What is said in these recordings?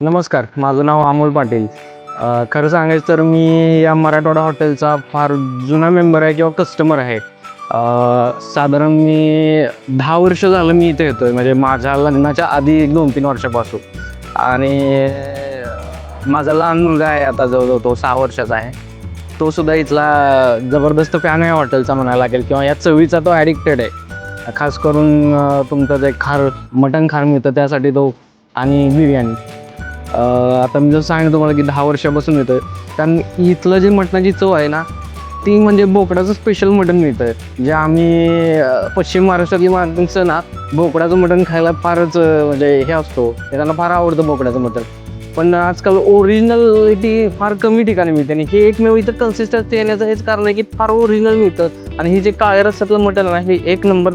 नमस्कार, माझं नाव अमोल पाटील. खरं सांगायचं तर मी या मराठवाडा हॉटेलचा फार जुना मेंबर आहे किंवा कस्टमर आहे. साधारण मी 10 वर्ष झालं मी इथे येतो आहे, म्हणजे माझ्या लग्नाच्या आधी 1-2-3 वर्षापासून. आणि माझा लहान मुलगा आहे, आता जवळजवळ तो 6 वर्षाचा आहे. तो सुद्धा इथला जबरदस्त फॅन आहे हॉटेलचा म्हणायला लागेल, किंवा या चवीचा तो ॲडिक्टेड आहे. खास करून तुमचं जे मटण खार मिळतं त्यासाठी तो, आणि बिर्याणी. आता मी जर सांगितलं तुम्हाला की 10 वर्षापासून येतं, कारण इथलं जे मटणाची चव आहे ना, ती म्हणजे बोकडाचं स्पेशल मटण मिळतं. जे आम्ही पश्चिम महाराष्ट्रातली माणसं ना, बोकडाचं मटण खायला फारच म्हणजे हे असतो, त्यांना फार आवडतं बोकडाचं मटण. पण आजकाल ओरिजिनलिटी फार कमी ठिकाणी मिळते, आणि हे एकमेव इथं कन्सिस्टन्सी येण्याचं हेच कारण आहे की फार ओरिजिनल मिळतं. आणि हे जे काळ्या रस्त्यातलं मटण आहे ना, हे 1 नंबर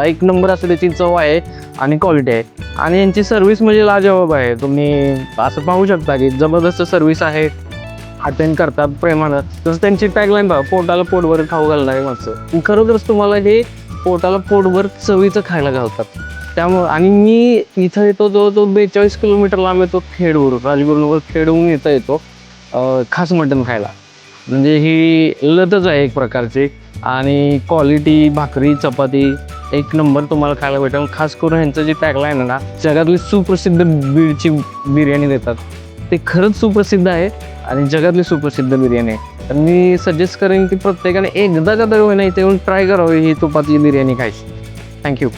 एक नंबर असं त्याची चव आहे आणि क्वालिटी आहे. आणि यांची सर्व्हिस म्हणजे लाजवाब आहे. तुम्ही असं पाहू शकता की जबरदस्त सर्व्हिस आहे, अटेंड करतात प्रेमानं. तसं त्यांची टॅगलाईन बघा, पोटाला पोटभर खाऊ घालणारे माणसं. खरोखरच तुम्हाला हे पोटाला पोटभर चवीचं खायला घालतात. त्यामुळं, आणि मी इथं येतो तो 42 किलोमीटर लांब येतो, खेडवरून, राजगुरूनगर खेडवरून इथं येतो खास मटण खायला. म्हणजे ही लतच आहे एक प्रकारची. आणि क्वालिटी, भाकरी, चपाती 1 नंबर तुम्हाला खायला भेटेल. खास करून ह्यांचं जे टॅगलाईन आहे ना, जगातली सुप्रसिद्ध बीडची बिर्याणी देतात. ते खरंच सुप्रसिद्ध आहे आणि जगातली सुप्रसिद्ध बिर्याणी आहे. तर मी सजेस्ट करेन की प्रत्येकाने एकदा का तरी होईना इथे येऊन ट्राय करावी ही तुपातली बिर्याणी खायची. थँक्यू.